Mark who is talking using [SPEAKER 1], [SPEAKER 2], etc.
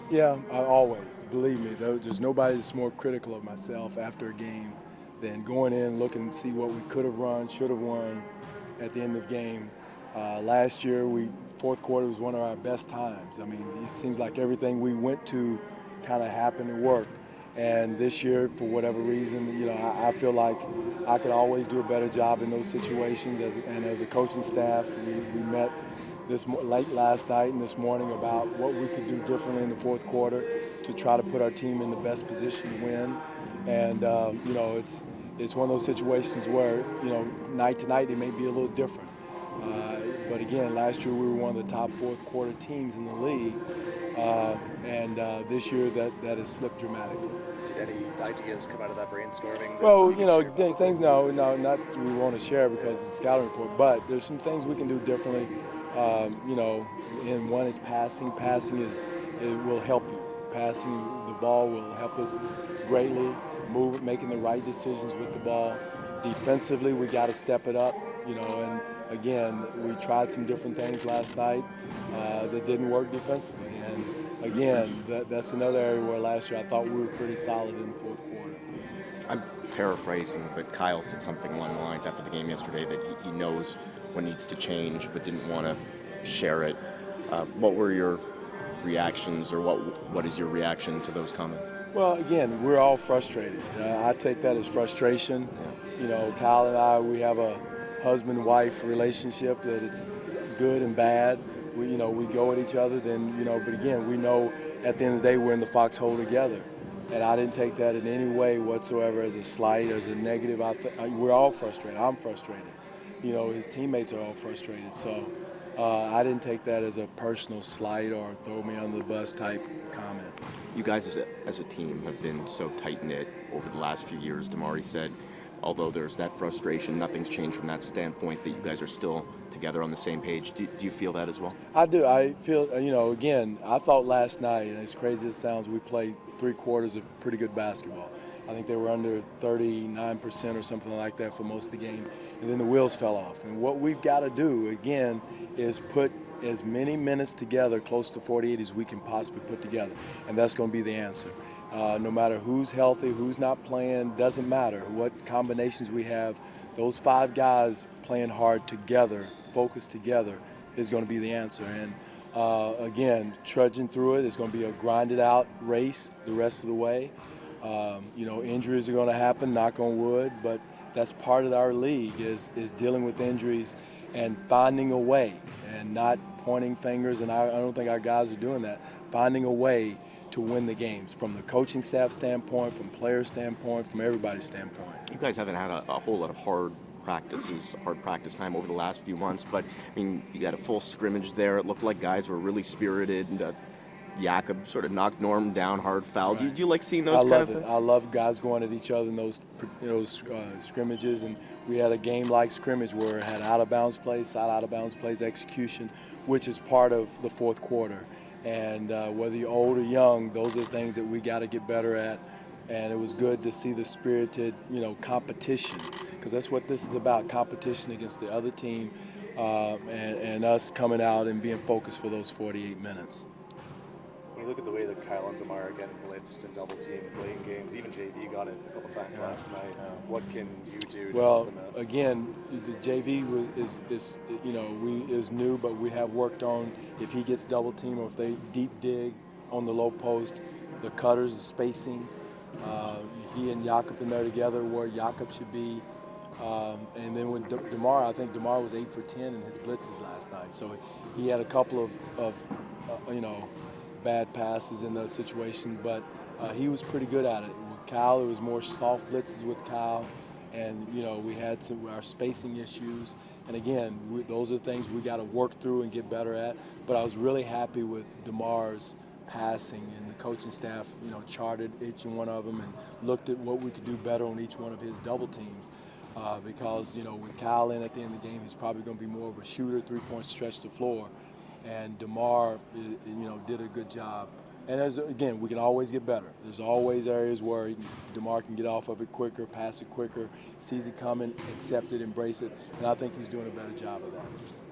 [SPEAKER 1] Yeah, I always. Believe me, there's nobody that's more critical of myself after a game than going in, looking to see what we could have run, should have won at the end of the game. Last year, fourth quarter was one of our best times. I mean, it seems like everything we went to kind of happened and worked. And this year, for whatever reason, I feel like I could always do a better job in those situations. And as a coaching staff, we met late last night and this morning about what we could do differently in the fourth quarter to try to put our team in the best position to win. And it's one of those situations where night to night it may be a little different. But again, last year we were one of the top fourth quarter teams in the league, and this year that has slipped dramatically.
[SPEAKER 2] Did any ideas come out of that brainstorming
[SPEAKER 1] Well,
[SPEAKER 2] that you could share publicly?
[SPEAKER 1] things no, not we want to share because it's a scouting report, but there's some things we can do differently. And one is passing. It will help you. Passing the ball will help us greatly. Making the right decisions with the ball. Defensively, we got to step it up. And again, we tried some different things last night that didn't work defensively. And again, that's another area where last year I thought we were pretty solid in the fourth quarter.
[SPEAKER 3] I'm paraphrasing, but Kyle said something along the lines after the game yesterday that he knows what needs to change, but didn't want to share it. What were your reactions, or what is your reaction to those comments?
[SPEAKER 1] Well, again, we're all frustrated. I take that as frustration. Kyle and I, we have a husband-wife relationship that it's good and bad. We go at each other. But again, we know at the end of the day we're in the foxhole together. And I didn't take that in any way whatsoever as a slight or as a negative. We're all frustrated. I'm frustrated. His teammates are all frustrated. So I didn't take that as a personal slight or throw me under the bus type comment.
[SPEAKER 3] You guys as a team have been so tight-knit over the last few years. Damari said, although there's that frustration, nothing's changed from that standpoint, that you guys are still together on the same page. Do you feel that as well?
[SPEAKER 1] I do. I feel, again, I thought last night, and as crazy as it sounds, we played 3 quarters of pretty good basketball. I think they were under 39% or something like that for most of the game. And then the wheels fell off. And what we've got to do, again, is put as many minutes together, close to 48, as we can possibly put together. And that's going to be the answer. No matter who's healthy, who's not playing, doesn't matter what combinations we have. Those 5 guys playing hard together, focused together, is going to be the answer. And again, trudging through it, it's going to be a grinded out race the rest of the way. Injuries are going to happen, knock on wood, but that's part of our league is dealing with injuries and finding a way and not pointing fingers. And I don't think our guys are doing that. Finding a way to win the games from the coaching staff standpoint, from player standpoint, from everybody's standpoint.
[SPEAKER 3] You guys haven't had a whole lot of hard practice time over the last few months, but I mean, you got a full scrimmage there. It looked like guys were really spirited, and Jakob sort of knocked Norm down, hard foul.
[SPEAKER 1] Right.
[SPEAKER 3] Do you like seeing those kind of things?
[SPEAKER 1] I love guys going at each other in those scrimmages, and we had a game-like scrimmage where it had out-of-bounds plays, out-of-bounds plays, execution, which is part of the fourth quarter. And whether you're old or young, those are the things that we got to get better at. And it was good to see the spirited, competition, because that's what this is about, competition against the other team, and us coming out and being focused for those 48 minutes.
[SPEAKER 2] When you look at the way that Kyle and Damar are getting blitzed and double teamed playing games, even JV got it a couple times last night. What can you do to help them out?
[SPEAKER 1] Again, the JV is new, but we have worked on if he gets double teamed or if they deep dig on the low post, the cutters, the spacing. He and Jakob in there together where Jakob should be. And then with Damar, I think Damar was 8 for 10 in his blitzes last night. So he had a couple of bad passes in those situations, but he was pretty good at it. With Kyle, it was more soft blitzes with Kyle, and we had our spacing issues. And again, those are things we got to work through and get better at. But I was really happy with Damar's passing, and the coaching staff, charted each and one of them and looked at what we could do better on each one of his double teams. Because with Kyle in at the end of the game, he's probably going to be more of a shooter, 3-point stretch the floor. And Damar, did a good job. And again, we can always get better. There's always areas where Damar can get off of it quicker, pass it quicker, sees it coming, accept it, embrace it. And I think he's doing a better job of that.